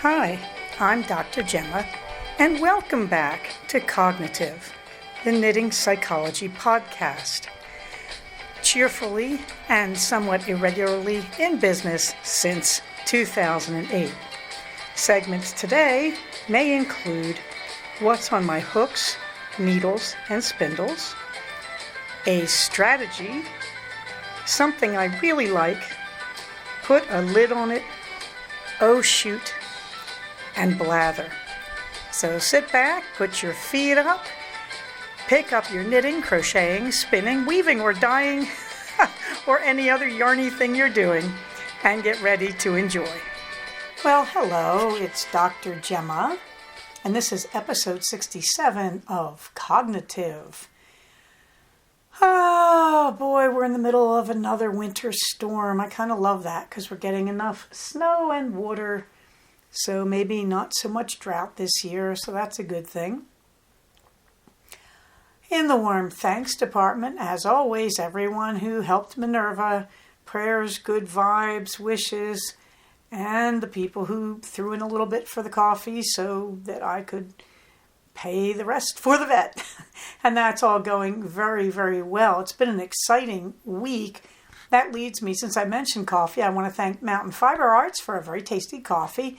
Hi, I'm Dr. Gemma, and welcome back to Cognitive, the Knitting Psychology podcast. Cheerfully and somewhat irregularly in business since 2008. Segments today may include what's on my hooks, needles, and spindles, a strategy, something I really like, put a lid on it, oh shoot, and blather. So sit back, put your feet up, pick up your knitting, crocheting, spinning, weaving, or dyeing, or any other yarny thing you're doing, and get ready to enjoy. Well, hello, it's Dr. Gemma, and this is episode 67 of Cognitive. Oh boy, we're in the middle of another winter storm. I kind of love that because we're getting enough snow and water. So maybe not so much drought this year, so that's a good thing. In the warm thanks department, as always, everyone who helped Minerva, prayers, good vibes, wishes, and the people who threw in a little bit for the coffee so that I could pay the rest for the vet. And that's all going very, very well. It's been an exciting week. That leads me, since I mentioned coffee, I want to thank Mountain Fiber Arts for a very tasty coffee.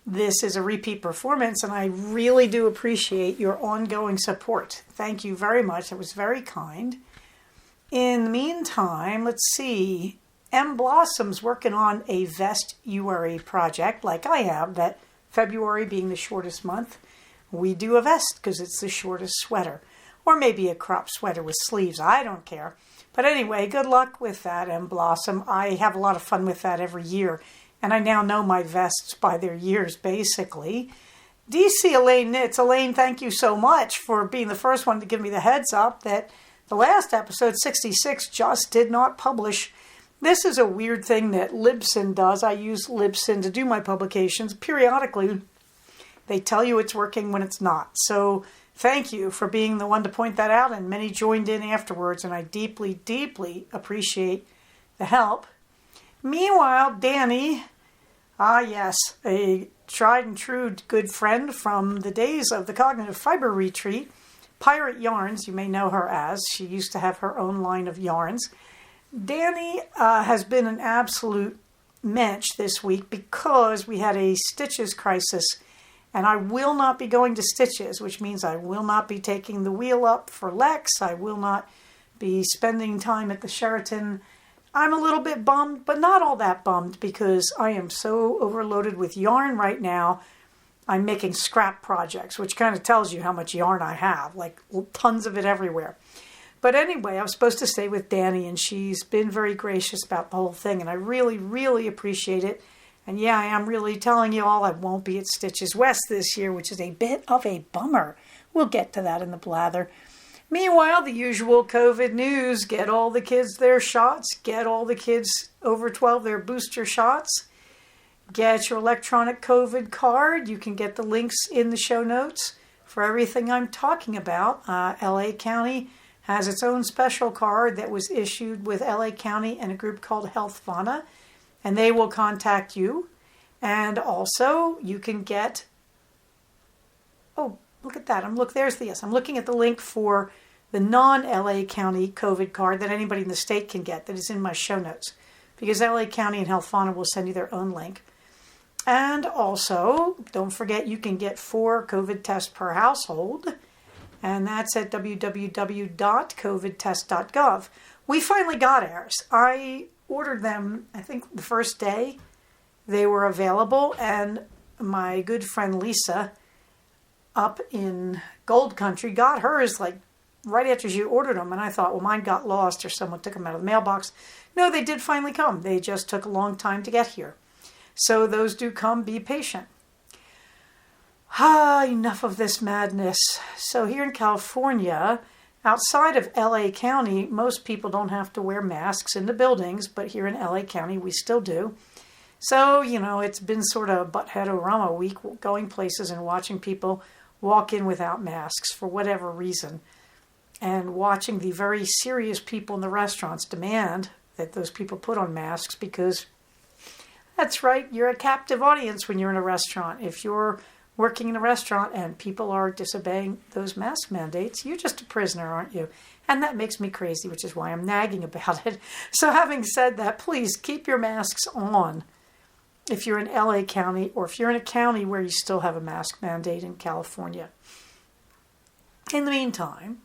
This is a repeat performance, and I really do appreciate your ongoing support. Thank you very much. It was very kind. In the meantime, let's see. M. Blossom's working on a vestuary project, like I am, that February being the shortest month, we do a vest because it's the shortest sweater. Or maybe a crop sweater with sleeves. I don't care. But anyway, good luck with that, M. Blossom. I have a lot of fun with that every year. And I now know my vests by their years, basically. DC Elaine Knits. Elaine, thank you so much for being the first one to give me the heads up that the last episode, 66, just did not publish. This is a weird thing that Libsyn does. I use Libsyn to do my publications. Periodically, they tell you it's working when it's not. So thank you for being the one to point that out, and many joined in afterwards, and I deeply, deeply appreciate the help. Meanwhile, Danny, yes, a tried and true good friend from the days of the Cognitive Fiber Retreat, Pirate Yarns, you may know her as. She used to have her own line of yarns. Danny has been an absolute mensch this week because we had a Stitches crisis, and I will not be going to Stitches, which means I will not be taking the wheel up for Lex. I will not be spending time at the Sheraton. I'm a little bit bummed, but not all that bummed because I am so overloaded with yarn right now. I'm making scrap projects, which kind of tells you how much yarn I have, like tons of it everywhere. But anyway, I was supposed to stay with Danny, and she's been very gracious about the whole thing, and I really, really appreciate it. And yeah, I am really telling you all I won't be at Stitches West this year, which is a bit of a bummer. We'll get to that in the blather. Meanwhile, the usual COVID news, get all the kids their shots, get all the kids over 12 their booster shots, get your electronic COVID card. You can get the links in the show notes for everything I'm talking about. LA County has its own special card that was issued with LA County and a group called Health Fauna, and they will contact you. And also, you can get, look at that. I'm looking at the link for the non-LA County COVID card that anybody in the state can get that is in my show notes, because LA County and Health Fauna will send you their own link. And also, don't forget you can get 4 COVID tests per household, and that's at www.covidtest.gov. We finally got ours. I ordered them, I think, the first day they were available, and my good friend Lisa up in Gold Country got hers like right after she ordered them, and I thought, well, mine got lost or someone took them out of the mailbox. No, they did finally come. They just took a long time to get here. So those do come. Be patient. Enough of this madness. So here in California, outside of LA County, most people don't have to wear masks in the buildings, but here in LA County, we still do. So, it's been sort of butthead-orama week, going places and watching people walk in without masks for whatever reason, and watching the very serious people in the restaurants demand that those people put on masks because That's right, you're a captive audience when you're in a restaurant. If you're working in a restaurant and people are disobeying those mask mandates, you're just a prisoner, aren't you? And that makes me crazy, which is why I'm nagging about it. So having said that, please keep your masks on if you're in LA County, or if you're in a county where you still have a mask mandate in California. In the meantime,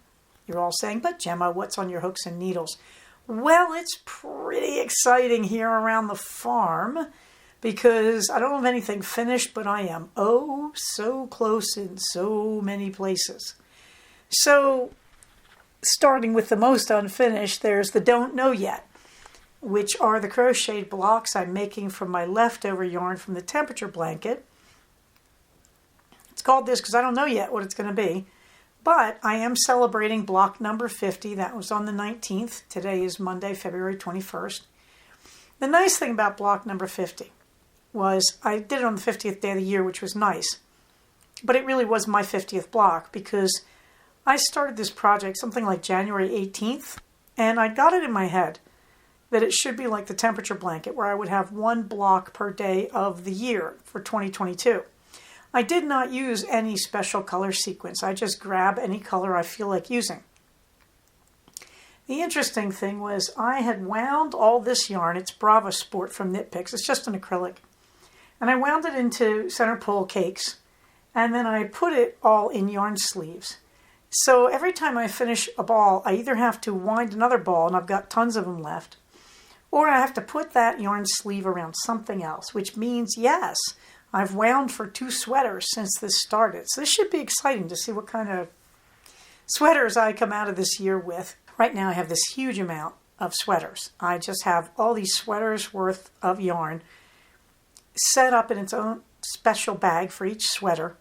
you're all saying, but Gemma, what's on your hooks and needles? Well, it's pretty exciting here around the farm because I don't have anything finished, but I am so close in so many places. So, starting with the most unfinished, there's the Don't Know Yet, which are the crocheted blocks I'm making from my leftover yarn from the temperature blanket. It's called this because I don't know yet what it's going to be. But I am celebrating block number 50. That was on the 19th. Today is Monday, February 21st. The nice thing about block number 50 was I did it on the 50th day of the year, which was nice. But it really was my 50th block because I started this project something like January 18th. And I got it in my head that it should be like the temperature blanket where I would have one block per day of the year for 2022. I did not use any special color sequence. I just grab any color I feel like using. The interesting thing was I had wound all this yarn. It's Brava Sport from Knit Picks. It's just an acrylic. And I wound it into center pull cakes. And then I put it all in yarn sleeves. So every time I finish a ball, I either have to wind another ball, and I've got tons of them left, or I have to put that yarn sleeve around something else, which means, yes, I've wound for 2 sweaters since this started. So this should be exciting to see what kind of sweaters I come out of this year with. Right now I have this huge amount of sweaters. I just have all these sweaters worth of yarn set up in its own special bag for each sweater.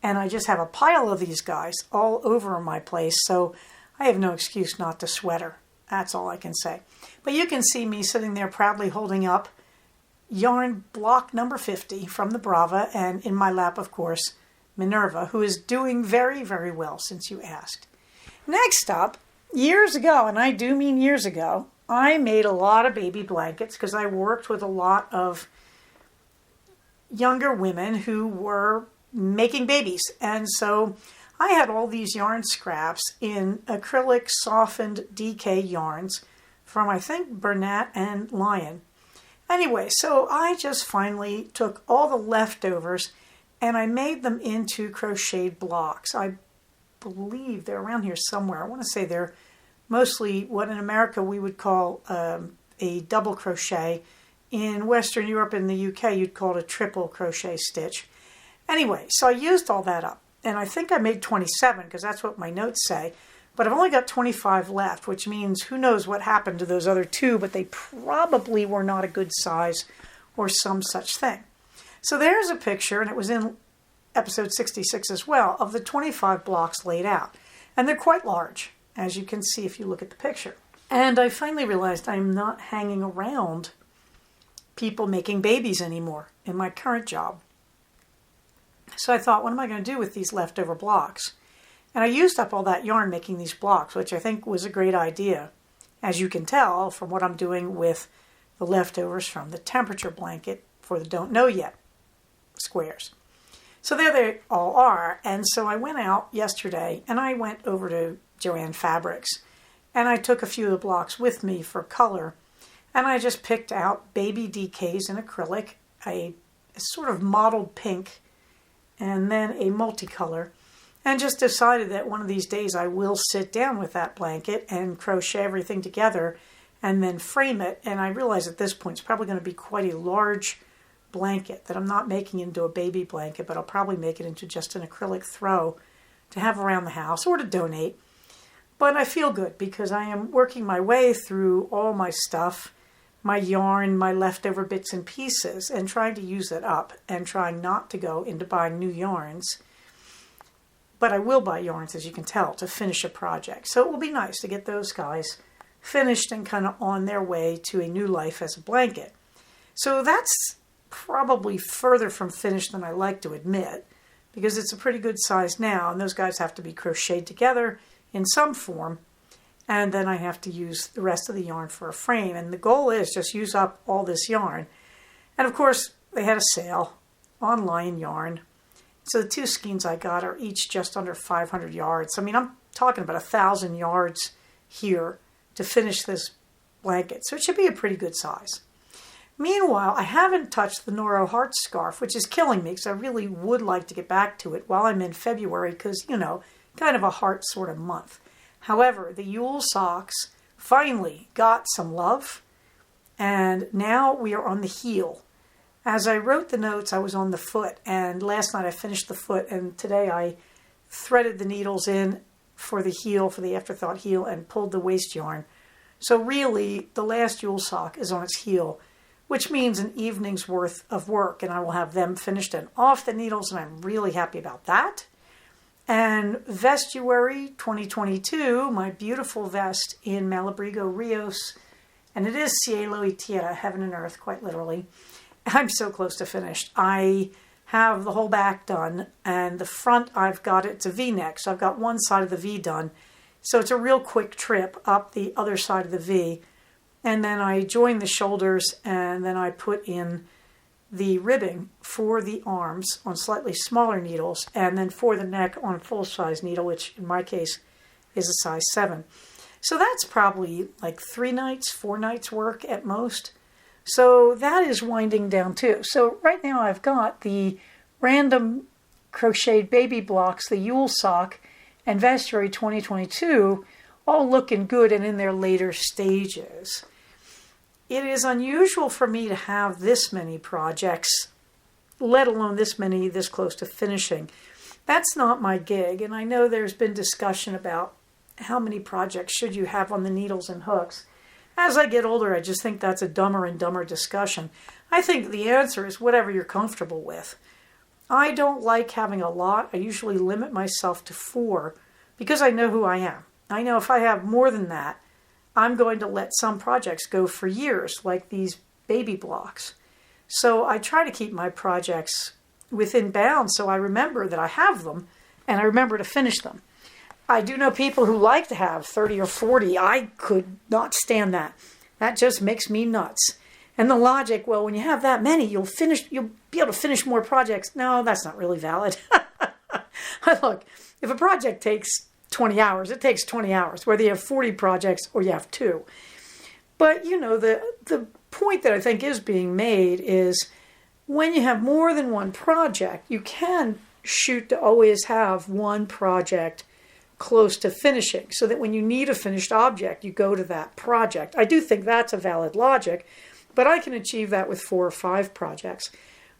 And I just have a pile of these guys all over my place. So I have no excuse not to sweater. That's all I can say. But you can see me sitting there proudly holding up yarn block number 50 from the Brava, and in my lap, of course, Minerva, who is doing very, very well since you asked. Next up, years ago, and I do mean years ago, I made a lot of baby blankets because I worked with a lot of younger women who were making babies. And so I had all these yarn scraps in acrylic softened DK yarns from, I think, Bernat and Lion. Anyway, so I just finally took all the leftovers and I made them into crocheted blocks. I believe they're around here somewhere. I want to say they're mostly what in America we would call a double crochet. In Western Europe and the UK, you'd call it a triple crochet stitch. Anyway, so I used all that up. And I think I made 27 because that's what my notes say. But I've only got 25 left, which means who knows what happened to those other 2, but they probably were not a good size or some such thing. So there's a picture, and it was in episode 66 as well, of the 25 blocks laid out. And they're quite large, as you can see if you look at the picture. And I finally realized I'm not hanging around people making babies anymore in my current job. So I thought, what am I going to do with these leftover blocks? And I used up all that yarn making these blocks, which I think was a great idea, as you can tell from what I'm doing with the leftovers from the temperature blanket for the Don't Know Yet squares. So there they all are. And so I went out yesterday and I went over to Joann Fabrics and I took a few of the blocks with me for color. And I just picked out baby DKs in acrylic, a sort of mottled pink, and then a multicolor. And just decided that one of these days I will sit down with that blanket and crochet everything together and then frame it. And I realize at this point it's probably going to be quite a large blanket that I'm not making into a baby blanket, but I'll probably make it into just an acrylic throw to have around the house or to donate. But I feel good because I am working my way through all my stuff, my yarn, my leftover bits and pieces, and trying to use it up and trying not to go into buying new yarns. But I will buy yarns, as you can tell, to finish a project. So it will be nice to get those guys finished and kind of on their way to a new life as a blanket. So that's probably further from finished than I like to admit, because it's a pretty good size now, and those guys have to be crocheted together in some form, and then I have to use the rest of the yarn for a frame. And the goal is just use up all this yarn. And of course, they had a sale on Lion Yarn. So the 2 skeins I got are each just under 500 yards. I mean, I'm talking about 1,000 yards here to finish this blanket. So it should be a pretty good size. Meanwhile, I haven't touched the Noro Heart Scarf, which is killing me because I really would like to get back to it while I'm in February because, kind of a heart sort of month. However, the Yule socks finally got some love, and now we are on the heel. As I wrote the notes, I was on the foot, and last night I finished the foot, and today I threaded the needles in for the heel, for the afterthought heel, and pulled the waist yarn. So really, the last Yule sock is on its heel, which means an evening's worth of work, and I will have them finished and off the needles, and I'm really happy about that. And Vestuary 2022, my beautiful vest in Malabrigo Rios, and it is Cielo y Tierra, heaven and earth, quite literally. I'm so close to finished. I have the whole back done, and the front I've got it's a V-neck, so I've got one side of the V done. So it's a real quick trip up the other side of the V. And then I join the shoulders, and then I put in the ribbing for the arms on slightly smaller needles, and then for the neck on a full-size needle, which in my case is a size 7. So that's probably like 4 nights work at most. So that is winding down too. So right now I've got the random crocheted baby blocks, the Yule sock, and Vestuary 2022 all looking good and in their later stages. It is unusual for me to have this many projects, let alone this many this close to finishing. That's not my gig, and I know there's been discussion about how many projects should you have on the needles and hooks. As I get older, I just think that's a dumber and dumber discussion. I think the answer is whatever you're comfortable with. I don't like having a lot. I usually limit myself to 4 because I know who I am. I know if I have more than that, I'm going to let some projects go for years, like these baby blocks. So I try to keep my projects within bounds so I remember that I have them and I remember to finish them. I do know people who like to have 30 or 40. I could not stand that. That just makes me nuts. And the logic, well, when you have that many, you'll be able to finish more projects. No, that's not really valid. Look, if a project takes 20 hours, it takes 20 hours, whether you have 40 projects or you have 2. But, the point that I think is being made is when you have more than one project, you can shoot to always have one project close to finishing so that when you need a finished object, you go to that project. I do think that's a valid logic, but I can achieve that with 4 or 5 projects.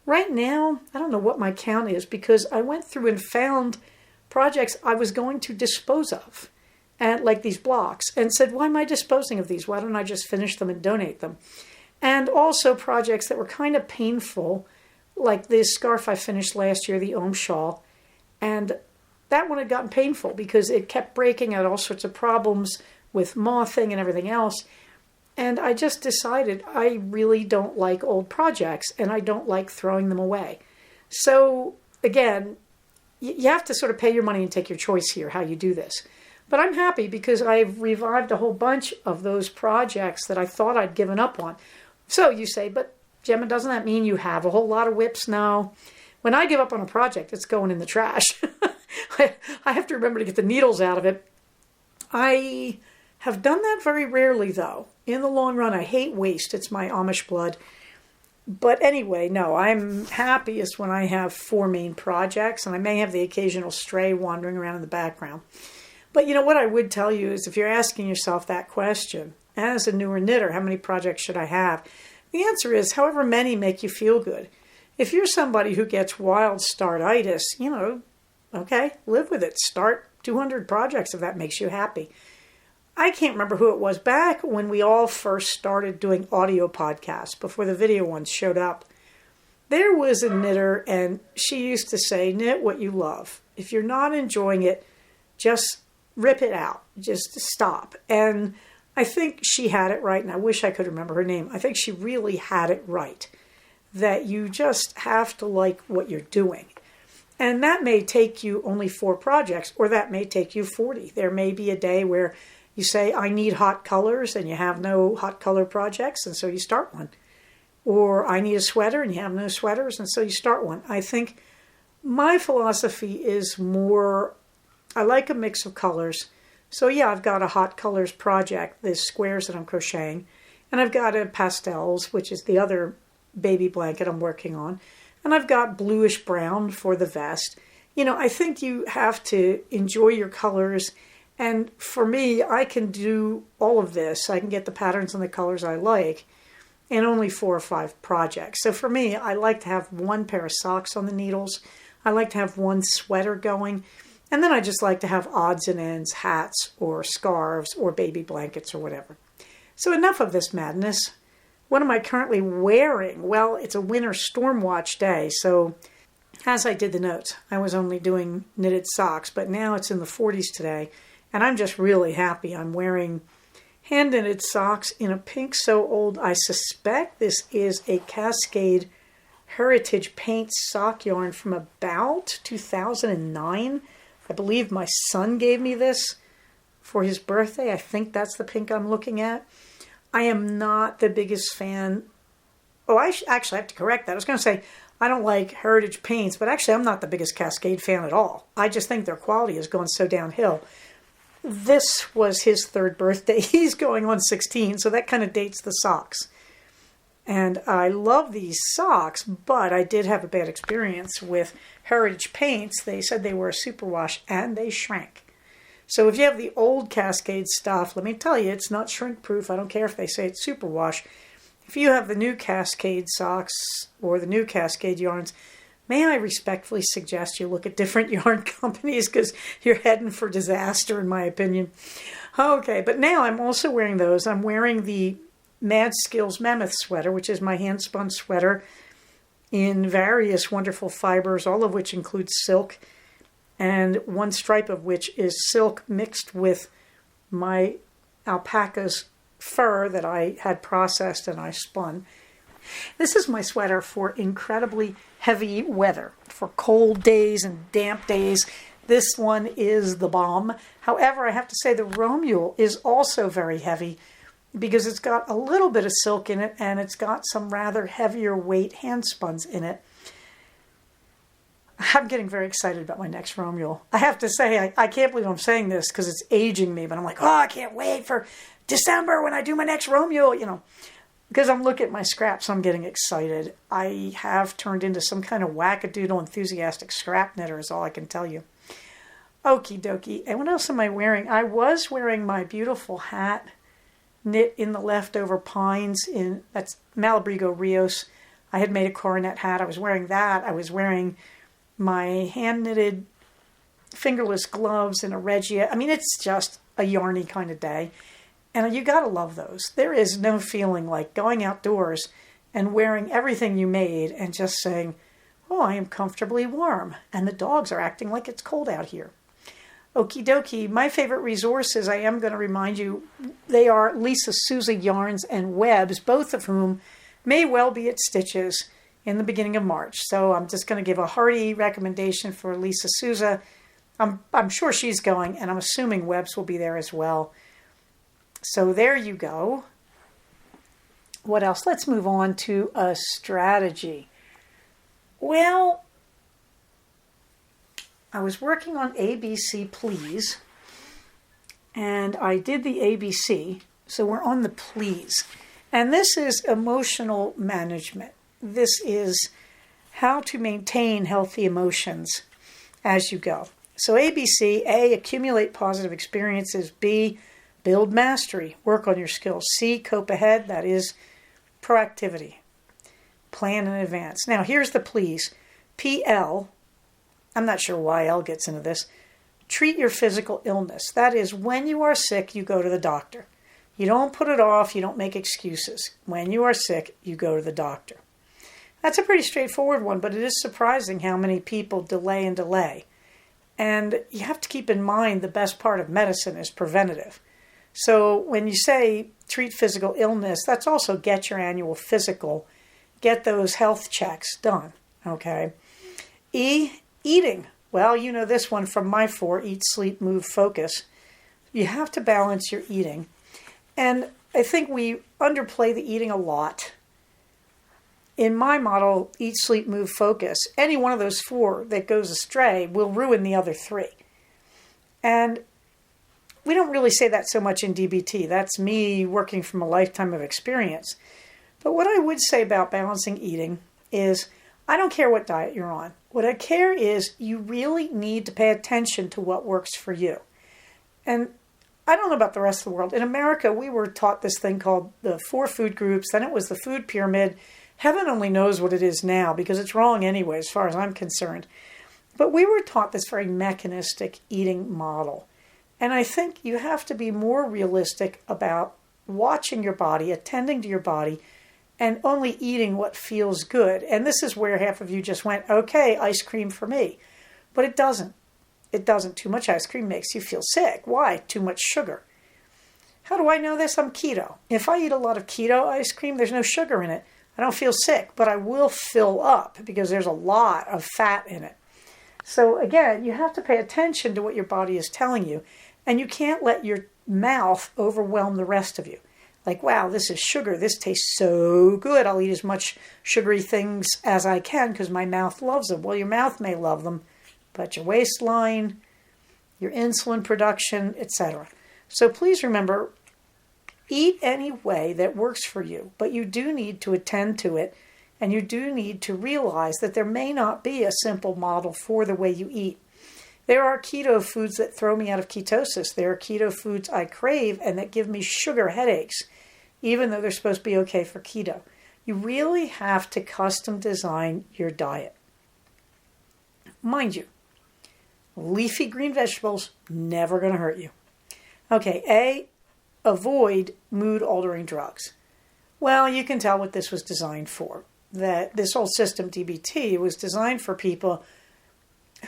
Right now, I don't know what my count is because I went through and found projects I was going to dispose of, and like these blocks, and said, why am I disposing of these? Why don't I just finish them and donate them? And also projects that were kind of painful, like this scarf I finished last year, the Om shawl, and that one had gotten painful because it kept breaking, out all sorts of problems with mothing and everything else. And I just decided I really don't like old projects and I don't like throwing them away. So again, you have to sort of pay your money and take your choice here how you do this. But I'm happy because I've revived a whole bunch of those projects that I thought I'd given up on. So you say, but Gemma, doesn't that mean you have a whole lot of whips now? When I give up on a project, it's going in the trash. I have to remember to get the needles out of it. I have done that very rarely, though. In the long run, I hate waste. It's my Amish blood. But anyway, no, I'm happiest when I have 4 main projects, and I may have the occasional stray wandering around in the background. But what I would tell you is if you're asking yourself that question, as a newer knitter, how many projects should I have? The answer is however many make you feel good. If you're somebody who gets wild startitis, okay, live with it. Start 200 projects if that makes you happy. I can't remember who it was back when we all first started doing audio podcasts before the video ones showed up. There was a knitter and she used to say, knit what you love. If you're not enjoying it, just rip it out. Just stop. And I think she had it right, and I wish I could remember her name. I think she really had it right, that you just have to like what you're doing. And that may take you only 4 projects, or that may take you 40. There may be a day where you say, I need hot colors, and you have no hot color projects, and so you start one. or I need a sweater and you have no sweaters, and so you start one. I think my philosophy is more, I like a mix of colors. So yeah, I've got a hot colors project, the squares that I'm crocheting, and I've got a pastels, which is the other baby blanket I'm working on, and I've got bluish brown for the vest. You know, I think you have to enjoy your colors, and for me, I can do all of this. I can get the patterns and the colors I like in only 4 or 5 projects. So for me, I like to have one pair of socks on the needles. I like to have one sweater going. And then I just like to have odds and ends, hats or scarves or baby blankets or whatever. So enough of this madness. What am I currently wearing? Well, it's a winter storm watch day. So as I did the notes, I was only doing knitted socks, but now it's in the 40s today. And I'm just really happy. I'm wearing hand knitted socks in a pink so old. I suspect this is a Cascade Heritage Paint sock yarn from about 2009. I believe my son gave me this for his birthday. I think that's the pink I'm looking at. I am not the biggest fan. Oh, actually have to correct that. I was going to say I don't like Heritage paints, but actually I'm not the biggest Cascade fan at all. I just think their quality has gone so downhill. This was his 3rd birthday. He's going on 16, so that kind of dates the socks. And I love these socks, but I did have a bad experience with Heritage paints. They said they were a superwash and they shrank. So if you have the old Cascade stuff, let me tell you, it's not shrink proof. I don't care if they say it's superwash. If you have the new Cascade socks or the new Cascade yarns, may I respectfully suggest you look at different yarn companies because you're heading for disaster, in my opinion. Okay, but now I'm also wearing those. I'm wearing the Mad Skills Mammoth sweater, which is my hand-spun sweater in various wonderful fibers, all of which include silk, and one stripe of which is silk mixed with my alpaca's fur that I had processed and I spun. This is my sweater for incredibly heavy weather, for cold days and damp days. This one is the bomb. However, I have to say the Romule is also very heavy because it's got a little bit of silk in it and it's got some rather heavier weight hand spuns in it. I'm getting very excited about my next Romule. I have to say, I can't believe I'm saying this because it's aging me, but I'm like, oh, I can't wait for December when I do my next Romule, you know. Because I'm looking at my scraps, I'm getting excited. I have turned into some kind of wackadoodle enthusiastic scrap knitter is all I can tell you. Okie dokie. And what else am I wearing? I was wearing my beautiful hat knit in the leftover pines. That's Malabrigo Rios. I had made a coronet hat. I was wearing that. I was wearing my hand knitted fingerless gloves in a Regia. I mean, it's just a yarny kind of day. And you gotta love those. There is no feeling like going outdoors and wearing everything you made and just saying, oh, I am comfortably warm. And the dogs are acting like it's cold out here. Okie dokie. My favorite resources, I am going to remind you, they are Lisa Souza Yarns and Webs, both of whom may well be at Stitches in the beginning of March. So I'm just going to give a hearty recommendation for Lisa Souza. I'm sure she's going, and I'm assuming Webs will be there as well. So there you go. What else? Let's move on to a strategy. Well, I was working on ABC Please, and I did the ABC, so we're on the Please. And this is emotional management. This is how to maintain healthy emotions as you go. So ABC, A, accumulate positive experiences. B, build mastery, work on your skills. C, cope ahead, that is proactivity. Plan in advance. Now here's the Please. PL, I'm not sure why L gets into this. Treat your physical illness. That is, when you are sick, you go to the doctor. You don't put it off, you don't make excuses. When you are sick, you go to the doctor. That's a pretty straightforward one, but it is surprising how many people delay and delay. And you have to keep in mind the best part of medicine is preventative. So when you say treat physical illness, that's also get your annual physical, get those health checks done, okay? E, eating. Well, you know this one from my 4, eat, sleep, move, focus. You have to balance your eating. And I think we underplay the eating a lot. in my model, eat, sleep, move, focus, any one of those four that goes astray will ruin the other three. And we don't really say that so much in DBT. That's me working from a lifetime of experience. But what I would say about balancing eating is I don't care what diet you're on. What I care is you really need to pay attention to what works for you. And I don't know about the rest of the world. In America, we were taught this thing called the 4 food groups. Then it was the food pyramid. Heaven only knows what it is now because it's wrong anyway, as far as I'm concerned. But we were taught this very mechanistic eating model. And I think you have to be more realistic about watching your body, attending to your body, and only eating what feels good. And this is where half of you just went, okay, ice cream for me. But it doesn't. It doesn't. Too much ice cream makes you feel sick. Why? Too much sugar. How do I know this? I'm keto. If I eat a lot of keto ice cream, there's no sugar in it. I don't feel sick, but I will fill up because there's a lot of fat in it. So again, you have to pay attention to what your body is telling you, and you can't let your mouth overwhelm the rest of you. Like, wow, this is sugar. This tastes so good. I'll eat as much sugary things as I can because my mouth loves them. Well, your mouth may love them, but your waistline, your insulin production, etc. So please remember, eat any way that works for you, but you do need to attend to it, and you do need to realize that there may not be a simple model for the way you eat. There are keto foods that throw me out of ketosis. There are keto foods I crave and that give me sugar headaches, even though they're supposed to be okay for keto. You really have to custom design your diet. Mind you, leafy green vegetables, never going to hurt you. Okay, avoid mood-altering drugs. Well, you can tell what this was designed for. That this whole system, DBT, was designed for people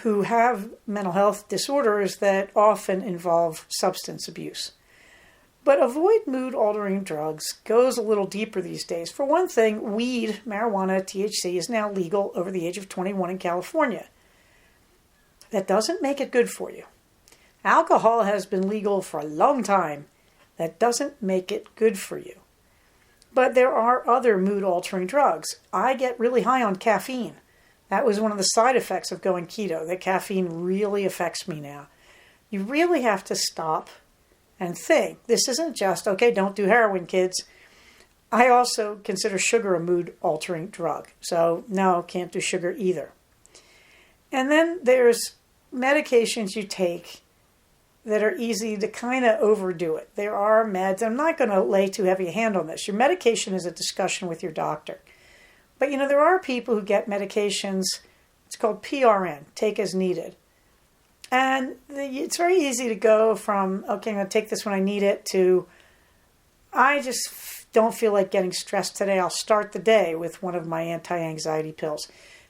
who have mental health disorders that often involve substance abuse. But avoid mood-altering drugs goes a little deeper these days. For one thing, weed, marijuana, THC, is now legal over the age of 21 in California. That doesn't make it good for you. Alcohol has been legal for a long time. That doesn't make it good for you. But there are other mood-altering drugs. I get really high on caffeine. That was one of the side effects of going keto, that caffeine really affects me now. You really have to stop and think. This isn't just, okay, don't do heroin, kids. I also consider sugar a mood-altering drug. So, no, can't do sugar either. And then there's medications you take that are easy to kind of overdo it. There are meds. I'm not going to lay too heavy a hand on this. Your medication is a discussion with your doctor. But, there are people who get medications, it's called PRN, take as needed. And it's very easy to go from, okay, I'm going to take this when I need it, to, I just don't feel like getting stressed today. I'll start the day with one of my anti-anxiety pills.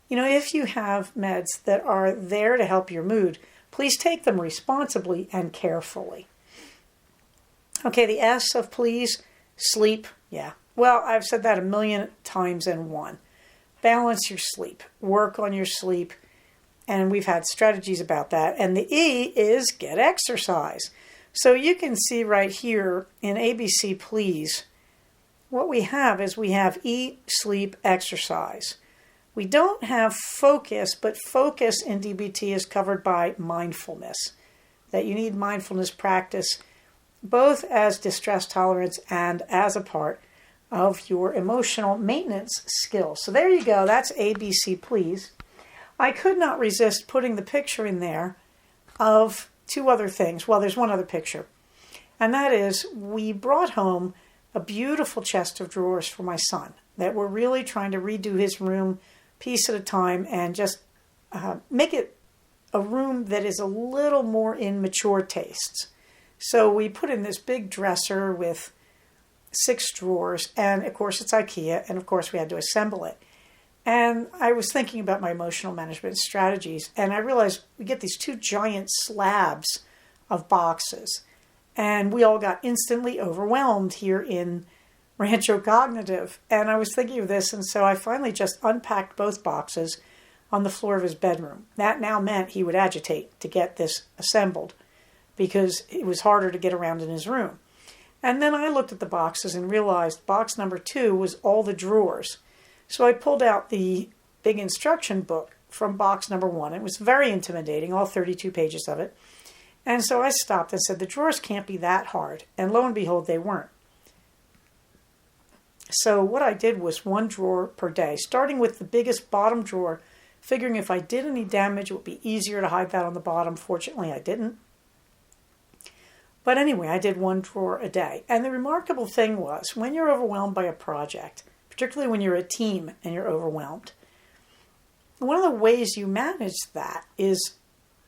If you have meds that are there to help your mood, please take them responsibly and carefully. Okay, the S of please, sleep. Yeah. Well, I've said that a million times in one. Balance your sleep. Work on your sleep. And we've had strategies about that. And the E is get exercise. So you can see right here in ABC Please, what we have is we have eat, sleep, exercise. We don't have focus, but focus in DBT is covered by mindfulness. That you need mindfulness practice both as distress tolerance and as a part of your emotional maintenance skills. So there you go. That's ABC Please. I could not resist putting the picture in there of two other things. Well, there's one other picture. And that is we brought home a beautiful chest of drawers for my son that we're really trying to redo his room piece at a time and just make it a room that is a little more in mature tastes. So we put in this big dresser with 6 drawers, and of course it's IKEA, and of course we had to assemble it. And I was thinking about my emotional management strategies, and I realized we get these 2 giant slabs of boxes, and we all got instantly overwhelmed here in Rancho Cognitive. And I was thinking of this, and so I finally just unpacked both boxes on the floor of his bedroom. That now meant he would agitate to get this assembled because it was harder to get around in his room. And then I looked at the boxes and realized box number 2 was all the drawers. So I pulled out the big instruction book from box number 1. It was very intimidating, all 32 pages of it. And so I stopped and said, the drawers can't be that hard. And lo and behold, they weren't. So what I did was 1 drawer per day, starting with the biggest bottom drawer, figuring if I did any damage, it would be easier to hide that on the bottom. Fortunately, I didn't. But anyway, I did 1 drawer a day. And the remarkable thing was, when you're overwhelmed by a project, particularly when you're a team and you're overwhelmed, one of the ways you manage that is,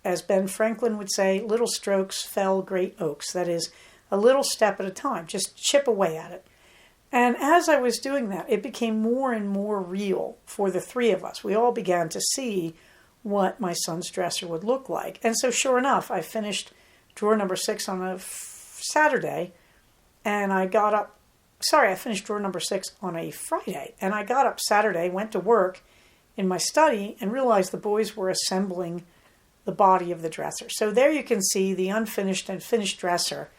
as Ben Franklin would say, little strokes fell great oaks. That is, a little step at a time. Just chip away at it. And as I was doing that, it became more and more real for the 3 of us. We all began to see what my son's dresser would look like. And so sure enough, I finished drawer number 6 on a Saturday, and I finished drawer number 6 on a Friday. And I got up Saturday, went to work in my study, and realized the boys were assembling the body of the dresser. So there you can see the unfinished and finished dresser.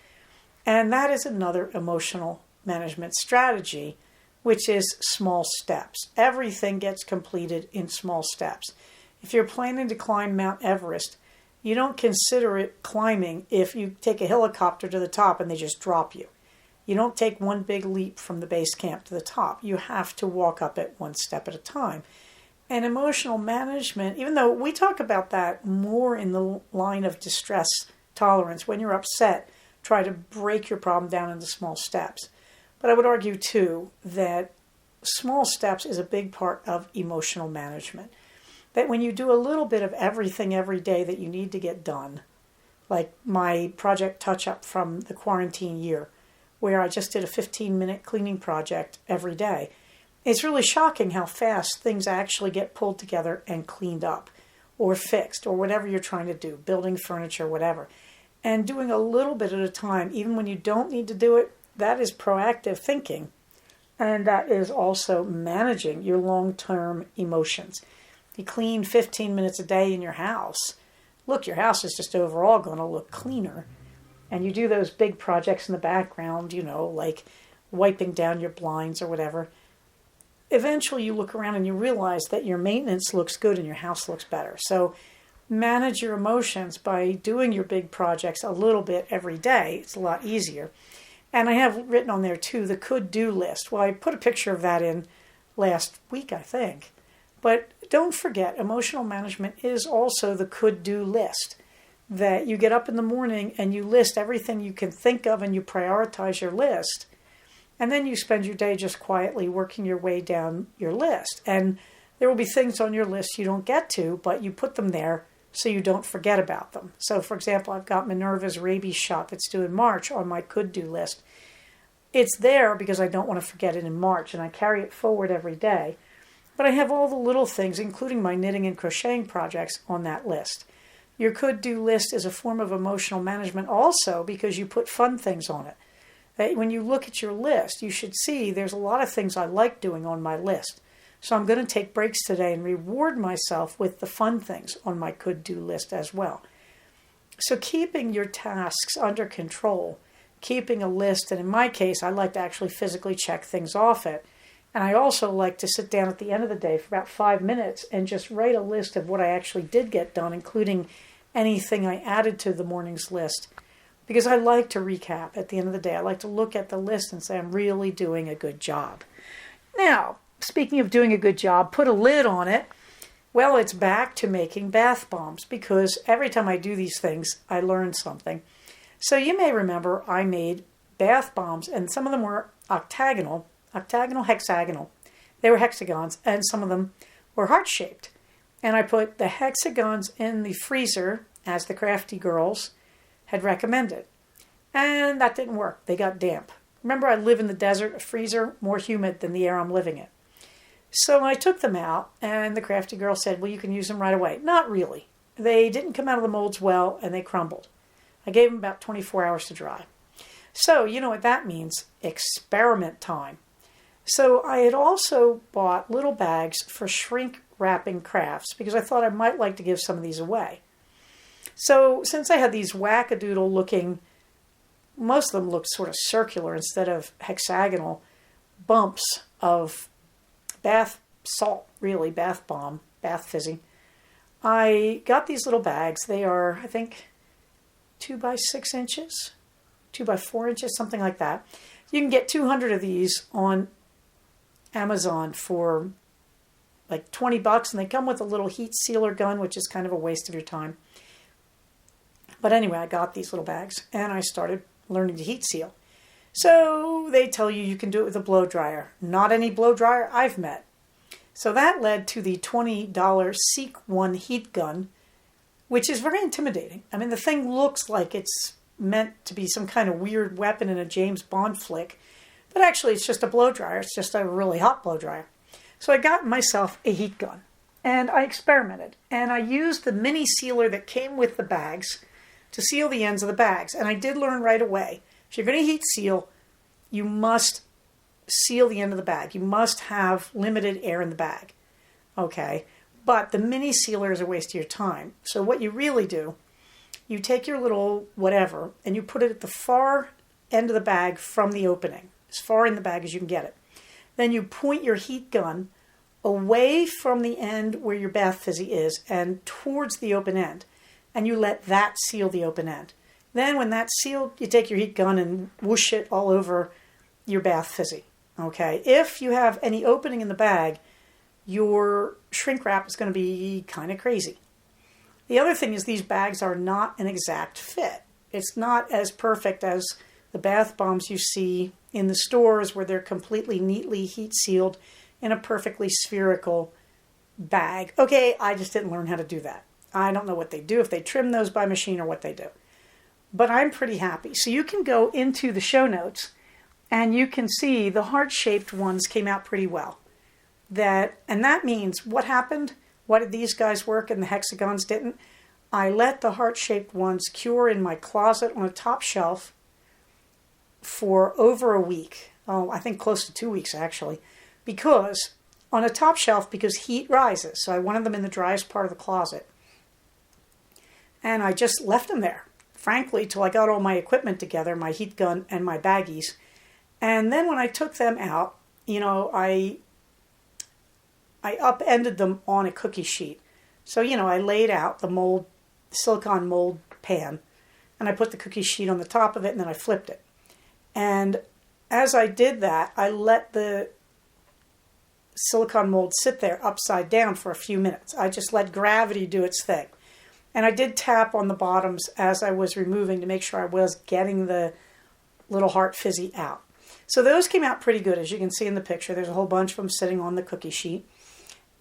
And that is another emotional management strategy, which is small steps. Everything gets completed in small steps. If you're planning to climb Mount Everest, you don't consider it climbing if you take a helicopter to the top and they just drop you. You don't take one big leap from the base camp to the top. You have to walk up it 1 step at a time. And emotional management, even though we talk about that more in the line of distress tolerance, when you're upset, try to break your problem down into small steps. But I would argue, too, that small steps is a big part of emotional management. That when you do a little bit of everything every day that you need to get done, like my project touch-up from the quarantine year, where I just did a 15-minute cleaning project every day, it's really shocking how fast things actually get pulled together and cleaned up or fixed or whatever you're trying to do, building furniture, whatever. And doing a little bit at a time, even when you don't need to do it, that is proactive thinking, and that is also managing your long-term emotions. If you clean 15 minutes a day in your house, look, your house is just overall going to look cleaner. And you do those big projects in the background, like wiping down your blinds or whatever. Eventually you look around and you realize that your maintenance looks good and your house looks better. So manage your emotions by doing your big projects a little bit every day. It's a lot easier. And I have written on there, too, the could-do list. Well, I put a picture of that in last week, I think. But don't forget, emotional management is also the could-do list. That you get up in the morning and you list everything you can think of and you prioritize your list. And then you spend your day just quietly working your way down your list. And there will be things on your list you don't get to, but you put them there so you don't forget about them. So, for example, I've got Minerva's rabies shot that's due in March on my could-do list. It's there because I don't want to forget it in March, and I carry it forward every day. But I have all the little things, including my knitting and crocheting projects, on that list. Your could-do list is a form of emotional management also because you put fun things on it. When you look at your list, you should see there's a lot of things I like doing on my list. So I'm going to take breaks today and reward myself with the fun things on my could-do list as well. So keeping your tasks under control, keeping a list, and in my case, I like to actually physically check things off it. And I also like to sit down at the end of the day for about 5 minutes and just write a list of what I actually did get done, including anything I added to the morning's list. Because I like to recap at the end of the day. I like to look at the list and say, I'm really doing a good job. Now, speaking of doing a good job, put a lid on it. Well, it's back to making bath bombs because every time I do these things, I learn something. So you may remember I made bath bombs, and some of them were octagonal, hexagonal. They were hexagons, and some of them were heart-shaped. And I put the hexagons in the freezer, as the crafty girls had recommended. And that didn't work. They got damp. Remember, I live in the desert, a freezer, more humid than the air I'm living in. So I took them out, and the crafty girl said, well, you can use them right away. Not really. They didn't come out of the molds well, and they crumbled. I gave them about 24 hours to dry. So, you know what that means. Experiment time. So I had also bought little bags for shrink wrapping crafts, because I thought I might like to give some of these away. So since I had these wackadoodle looking, most of them looked sort of circular instead of hexagonal, bumps of bath salt, really, bath bomb, bath fizzy. I got these little bags. They are, I think, 2 by 6 inches, 2 by 4 inches, something like that. You can get 200 of these on Amazon for like $20, and they come with a little heat sealer gun, which is kind of a waste of your time. But anyway, I got these little bags, and I started learning to heat seal. So they tell you can do it with a blow dryer. Not any blow dryer I've met. So that led to the $20 Seek One heat gun, which is very intimidating. I mean, the thing looks like it's meant to be some kind of weird weapon in a James Bond flick, but actually it's just a blow dryer. It's just a really hot blow dryer. So I got myself a heat gun, and I experimented, and I used the mini sealer that came with the bags to seal the ends of the bags. And I did learn right away, if you're going to heat seal, you must seal the end of the bag. You must have limited air in the bag. Okay? But the mini sealer is a waste of your time. So what you really do, you take your little whatever and you put it at the far end of the bag from the opening, as far in the bag as you can get it. Then you point your heat gun away from the end where your bath fizzy is and towards the open end. And you let that seal the open end. Then when that's sealed, you take your heat gun and whoosh it all over your bath fizzy. Okay? If you have any opening in the bag, your shrink wrap is going to be kind of crazy. The other thing is these bags are not an exact fit. It's not as perfect as the bath bombs you see in the stores where they're completely neatly heat sealed in a perfectly spherical bag. Okay, I just didn't learn how to do that. I don't know what they do, if they trim those by machine or what they do. But I'm pretty happy. So you can go into the show notes and you can see the heart-shaped ones came out pretty well. And that means what happened? Why did these guys work and the hexagons didn't? I let the heart-shaped ones cure in my closet on a top shelf for over a week. Oh, I think close to 2 weeks actually. Because on a top shelf, because heat rises. So I wanted them in the driest part of the closet. And I just left them there, frankly, till I got all my equipment together, my heat gun and my baggies. And then when I took them out, I upended them on a cookie sheet. So, I laid out the mold, silicone mold pan, and I put the cookie sheet on the top of it, and then I flipped it. And as I did that, I let the silicone mold sit there upside down for a few minutes. I just let gravity do its thing. And I did tap on the bottoms as I was removing to make sure I was getting the little heart fizzy out. So those came out pretty good, as you can see in the picture. There's a whole bunch of them sitting on the cookie sheet.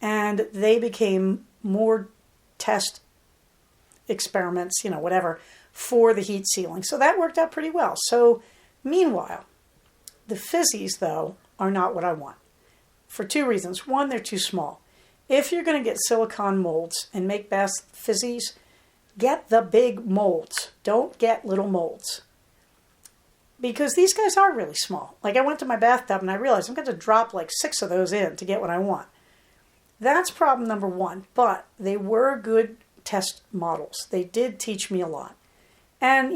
And they became more test experiments, whatever, for the heat sealing. So that worked out pretty well. So meanwhile, the fizzies, though, are not what I want. For 2 reasons. One, they're too small. If you're going to get silicone molds and make bath fizzies, get the big molds. Don't get little molds. Because these guys are really small. Like I went to my bathtub and I realized I'm going to drop like 6 of those in to get what I want. That's problem number 1. But they were good test models. They did teach me a lot. And,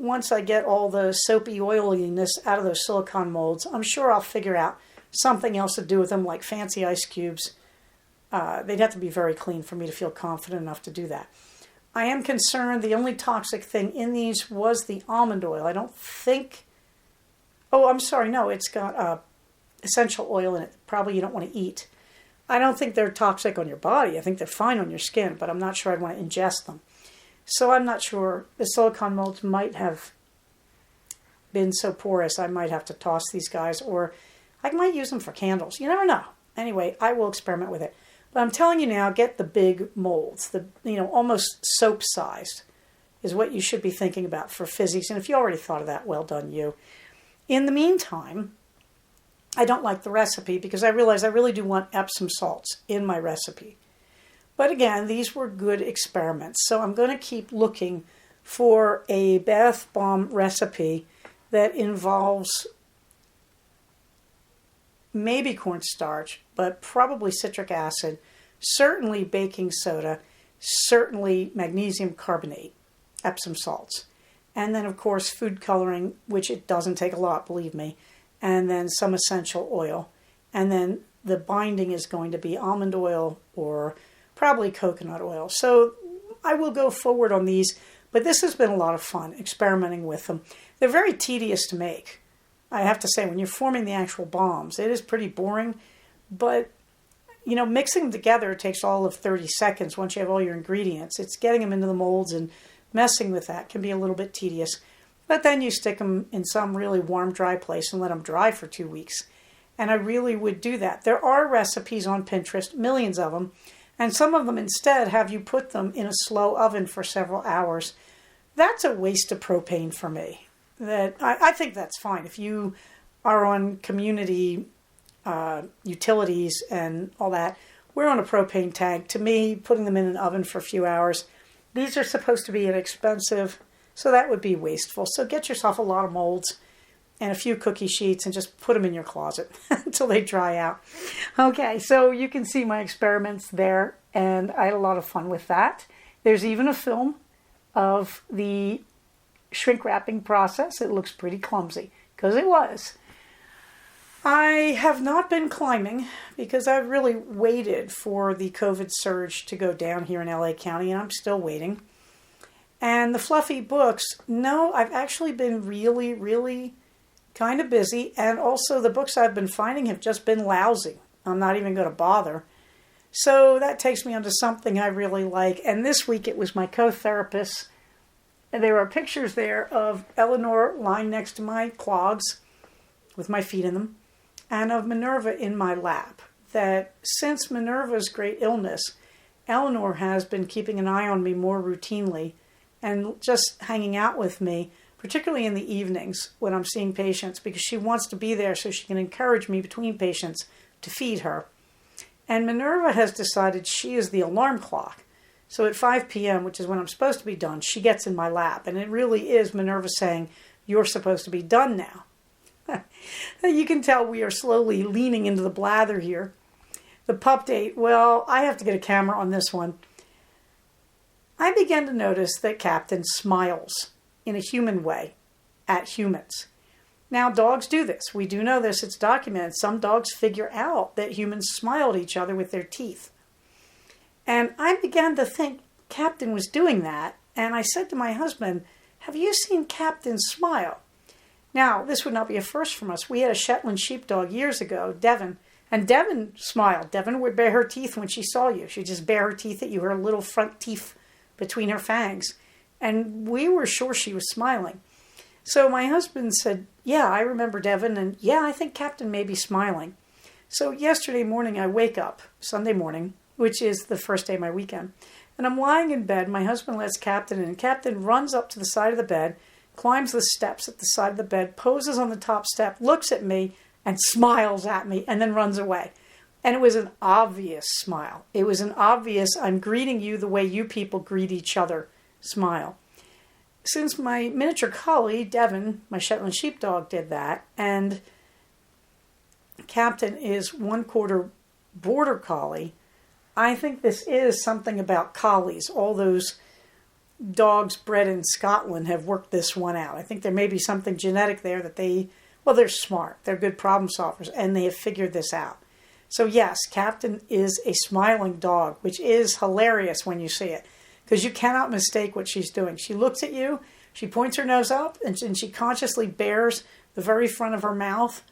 once I get all the soapy oiliness out of those silicone molds, I'm sure I'll figure out something else to do with them, like fancy ice cubes. They'd have to be very clean for me to feel confident enough to do that. I am concerned the only toxic thing in these was the almond oil. I don't think... Oh, I'm sorry. No, it's got essential oil in it. Probably you don't want to eat. I don't think they're toxic on your body. I think they're fine on your skin, but I'm not sure I'd want to ingest them. So I'm not sure. The silicone molds might have been so porous I might have to toss these guys, or I might use them for candles. You never know. Anyway, I will experiment with it. But I'm telling you now, get the big molds. The almost soap-sized is what you should be thinking about for fizzies. And if you already thought of that, well done you. In the meantime, I don't like the recipe because I realize I really do want Epsom salts in my recipe. But again, these were good experiments. So I'm going to keep looking for a bath bomb recipe that involves maybe cornstarch, but probably citric acid, certainly baking soda, certainly magnesium carbonate, Epsom salts. And then, of course, food coloring, which it doesn't take a lot, believe me. And then some essential oil. And then the binding is going to be almond oil or probably coconut oil. So I will go forward on these, but this has been a lot of fun experimenting with them. They're very tedious to make. I have to say, when you're forming the actual bombs, it is pretty boring, but mixing them together takes all of 30 seconds once you have all your ingredients. It's getting them into the molds and messing with that can be a little bit tedious. But then you stick them in some really warm, dry place and let them dry for 2 weeks. And I really would do that. There are recipes on Pinterest, millions of them, and some of them instead have you put them in a slow oven for several hours. That's a waste of propane for me. I think that's fine. If you are on community utilities and all that, we're on a propane tank. To me, putting them in an oven for a few hours, these are supposed to be inexpensive, so that would be wasteful. So get yourself a lot of molds and a few cookie sheets and just put them in your closet until they dry out. Okay, so you can see my experiments there, and I had a lot of fun with that. There's even a film of the shrink wrapping process. It looks pretty clumsy, because it was. I have not been climbing because I've really waited for the COVID surge to go down here in LA County, and I'm still waiting. And the fluffy books, no, I've actually been really, really kind of busy, and also the books I've been finding have just been lousy. I'm not even going to bother. So that takes me onto something I really like, and this week it was my co-therapist. And there are pictures there of Eleanor lying next to my clogs with my feet in them, and of Minerva in my lap. That since Minerva's great illness, Eleanor has been keeping an eye on me more routinely and just hanging out with me, particularly in the evenings when I'm seeing patients, because she wants to be there so she can encourage me between patients to feed her. And Minerva has decided she is the alarm clock. So at 5 p.m., which is when I'm supposed to be done, she gets in my lap. And it really is Minerva saying, "You're supposed to be done now." You can tell we are slowly leaning into the blather here. The pup date, well, I have to get a camera on this one. I began to notice that Captain smiles in a human way at humans. Now, dogs do this. We do know this. It's documented. Some dogs figure out that humans smile at each other with their teeth. And I began to think Captain was doing that. And I said to my husband, "Have you seen Captain smile?" Now, this would not be a first from us. We had a Shetland sheepdog years ago, Devon, and Devon smiled. Devon would bare her teeth when she saw you. She'd just bare her teeth at you, her little front teeth between her fangs. And we were sure she was smiling. So my husband said, "Yeah, I remember Devon, and yeah, I think Captain may be smiling." So yesterday morning I wake up, Sunday morning, which is the first day of my weekend, and I'm lying in bed. My husband lets Captain in, and Captain runs up to the side of the bed, climbs the steps at the side of the bed, poses on the top step, looks at me, and smiles at me, and then runs away. And it was an obvious smile. It was an obvious, "I'm greeting you the way you people greet each other" smile. Since my miniature collie, Devon, my Shetland sheepdog, did that, and Captain is 1/4 border collie, I think this is something about collies. All those dogs bred in Scotland have worked this one out. I think there may be something genetic there that they're smart. They're good problem solvers, and they have figured this out. So yes, Captain is a smiling dog, which is hilarious when you see it, because you cannot mistake what she's doing. She looks at you, she points her nose up, and she consciously bares the very front of her mouth,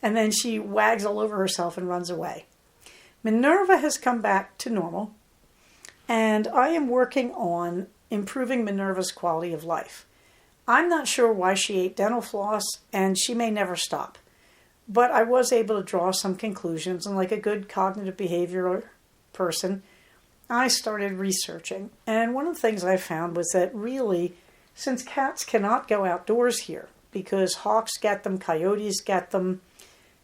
and then she wags all over herself and runs away. Minerva has come back to normal, and I am working on improving Minerva's quality of life. I'm not sure why she ate dental floss, and she may never stop. But I was able to draw some conclusions, and like a good cognitive behavioral person, I started researching. And one of the things I found was that really, since cats cannot go outdoors here, because hawks get them, coyotes get them,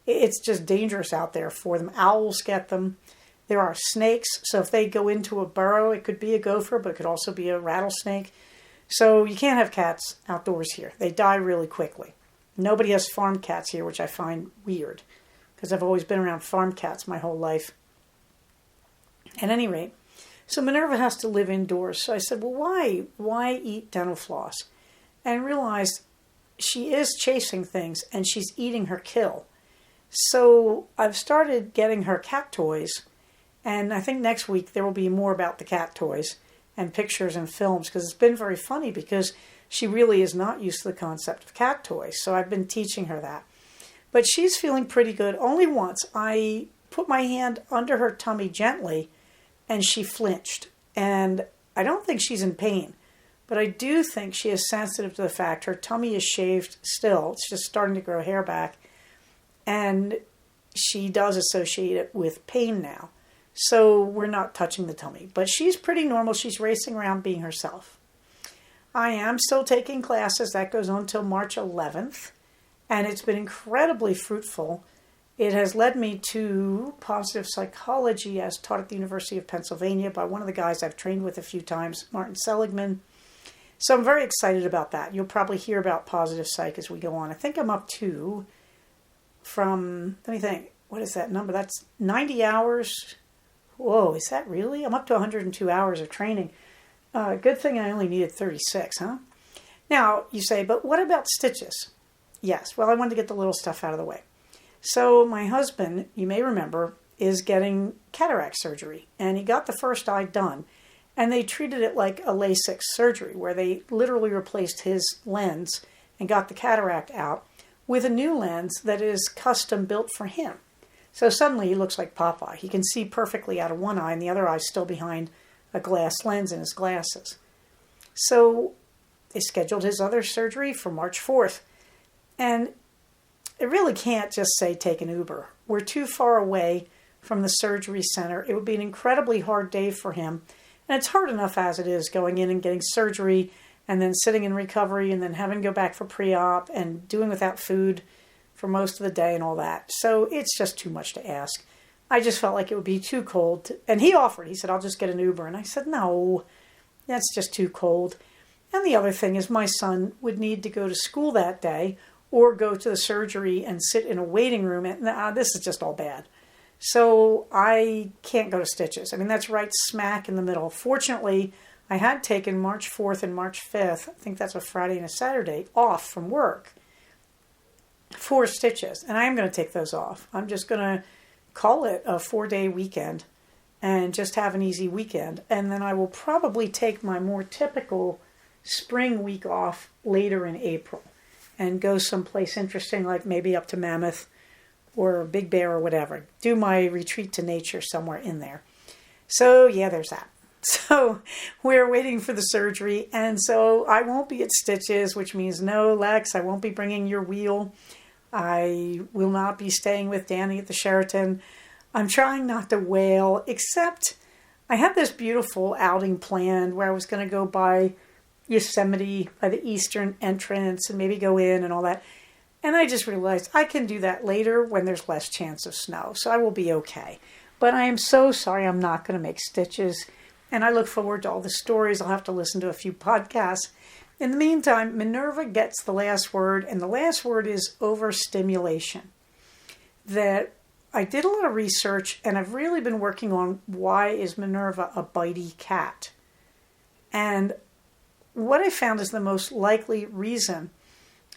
it's just dangerous out there for them. Owls get them. There are snakes, so if they go into a burrow, it could be a gopher, but it could also be a rattlesnake. So you can't have cats outdoors here. They die really quickly. Nobody has farm cats here, which I find weird, because I've always been around farm cats my whole life. At any rate, so Minerva has to live indoors. So I said, well, why eat dental floss? And realized she is chasing things, and she's eating her kill. So I've started getting her cat toys, and I think next week there will be more about the cat toys and pictures and films, because it's been very funny because she really is not used to the concept of cat toys. So I've been teaching her that. But she's feeling pretty good. Only once I put my hand under her tummy gently and she flinched. And I don't think she's in pain, but I do think she is sensitive to the fact her tummy is shaved still. It's just starting to grow hair back. And she does associate it with pain now. So we're not touching the tummy. But she's pretty normal. She's racing around being herself. I am still taking classes. That goes on until March 11th. And it's been incredibly fruitful. It has led me to positive psychology as taught at the University of Pennsylvania by one of the guys I've trained with a few times, Martin Seligman. So I'm very excited about that. You'll probably hear about positive psych as we go on. I think I'm up to, let me think, what is that number? That's 90 hours. Whoa, is that really? I'm up to 102 hours of training. Good thing I only needed 36, huh? Now, you say, but what about stitches? Yes, well, I wanted to get the little stuff out of the way. So my husband, you may remember, is getting cataract surgery, and he got the first eye done, and they treated it like a LASIK surgery, where they literally replaced his lens and got the cataract out with a new lens that is custom built for him. So suddenly he looks like Popeye. He can see perfectly out of one eye, and the other eye is still behind a glass lens in his glasses. So they scheduled his other surgery for March 4th. And it really can't just say take an Uber. We're too far away from the surgery center. It would be an incredibly hard day for him. And it's hard enough as it is, going in and getting surgery and then sitting in recovery and then having to go back for pre-op and doing without food for most of the day and all that. So it's just too much to ask. I just felt like it would be too cold. And he offered. He said, I'll just get an Uber. And I said, no, that's just too cold. And the other thing is my son would need to go to school that day or go to the surgery and sit in a waiting room. And this is just all bad. So I can't go to stitches. I mean, that's right smack in the middle. Fortunately, I had taken March 4th and March 5th, I think that's a Friday and a Saturday, off from work for stitches. And I am going to take those off. I'm just going to call it a 4-day weekend and just have an easy weekend. And then I will probably take my more typical spring week off later in April and go someplace interesting, like maybe up to Mammoth or Big Bear or whatever. Do my retreat to nature somewhere in there. So yeah, there's that. So we're waiting for the surgery, and so I won't be at stitches, which means no, Lex, I won't be bringing your wheel. I will not be staying with Danny at the Sheraton. I'm trying not to wail, except I had this beautiful outing planned where I was going to go by Yosemite by the eastern entrance and maybe go in and all that. And I just realized I can do that later when there's less chance of snow. So I will be okay. But I am so sorry I'm not going to make stitches. And I look forward to all the stories. I'll have to listen to a few podcasts. In the meantime, Minerva gets the last word. And the last word is overstimulation. That I did a lot of research and I've really been working on why is Minerva a bitey cat. And what I found is the most likely reason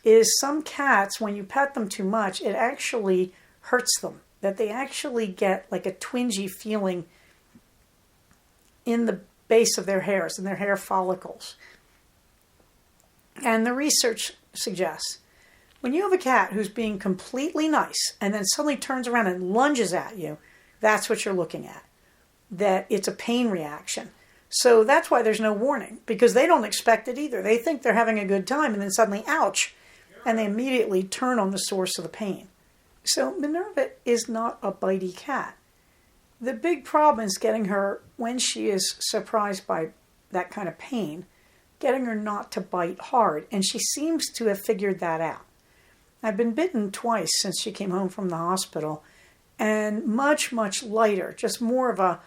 is some cats, when you pet them too much, it actually hurts them. That they actually get like a twingy feeling in the base of their hairs, in their hair follicles. And the research suggests when you have a cat who's being completely nice and then suddenly turns around and lunges at you, that's what you're looking at. That it's a pain reaction. So that's why there's no warning, because they don't expect it either. They think they're having a good time and then suddenly, ouch, and they immediately turn on the source of the pain. So Minerva is not a bitey cat. The big problem is getting her, when she is surprised by that kind of pain, getting her not to bite hard. And she seems to have figured that out. I've been bitten twice since she came home from the hospital, and much, much lighter, just more of a,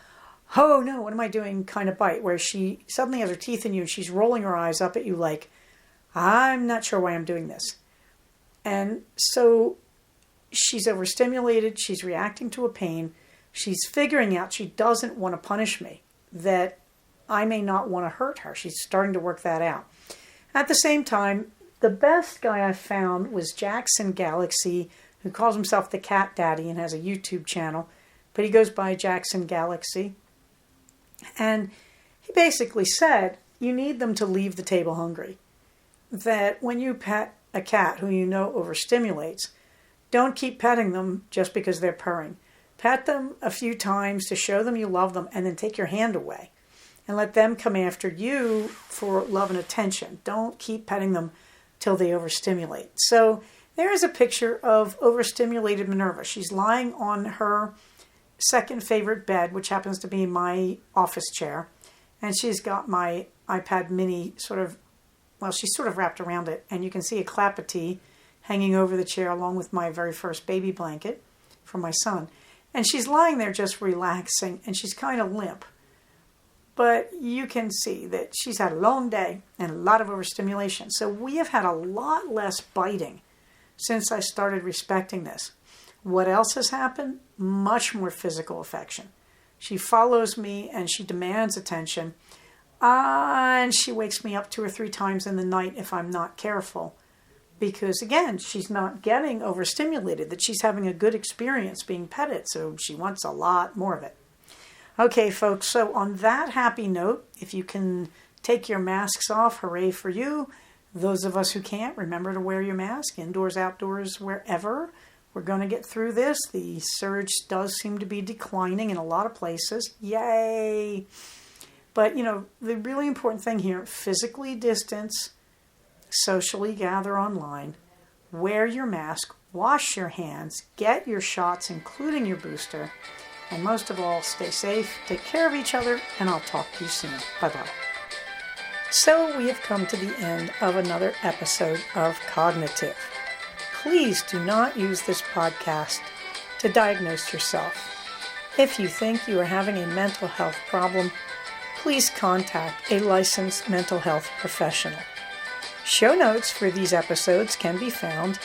oh no, what am I doing kind of bite, where she suddenly has her teeth in you and she's rolling her eyes up at you like, I'm not sure why I'm doing this. And so she's overstimulated, she's reacting to a pain, she's figuring out she doesn't want to punish me, that I may not want to hurt her. She's starting to work that out. At the same time, the best guy I found was Jackson Galaxy, who calls himself the Cat Daddy and has a YouTube channel, but he goes by Jackson Galaxy. And he basically said, you need them to leave the table hungry. That when you pet a cat who you know overstimulates, don't keep petting them just because they're purring. Pet them a few times to show them you love them, and then take your hand away and let them come after you for love and attention. Don't keep petting them till they overstimulate. So there is a picture of overstimulated Minerva. She's lying on her second favorite bed, which happens to be my office chair, and she's got my iPad mini she's sort of wrapped around it, and you can see a clapetee hanging over the chair along with my very first baby blanket for my son. And she's lying there just relaxing, and she's kind of limp. But you can see that she's had a long day and a lot of overstimulation. So we have had a lot less biting since I started respecting this. What else has happened? Much more physical affection. She follows me and she demands attention. And she wakes me up 2 or 3 times in the night if I'm not careful. Because, again, she's not getting overstimulated, that she's having a good experience being petted, so she wants a lot more of it. Okay, folks, so on that happy note, if you can take your masks off, hooray for you. Those of us who can't, remember to wear your mask, indoors, outdoors, wherever. We're going to get through this. The surge does seem to be declining in a lot of places. Yay! But, the really important thing here, physically distance, socially gather online, wear your mask, wash your hands, get your shots, including your booster, and most of all, stay safe, take care of each other, and I'll talk to you soon. Bye-bye. So we have come to the end of another episode of Cognitive. Please do not use this podcast to diagnose yourself. If you think you are having a mental health problem, please contact a licensed mental health professional. Show notes for these episodes can be found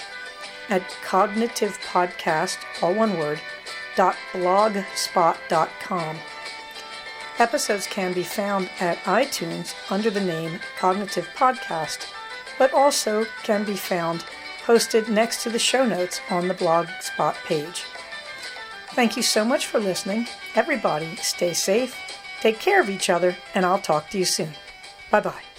at cognitivepodcast, all one word, .blogspot.com. Episodes can be found at iTunes under the name Cognitive Podcast, but also can be found posted next to the show notes on the Blogspot page. Thank you so much for listening. Everybody, stay safe, take care of each other, and I'll talk to you soon. Bye-bye.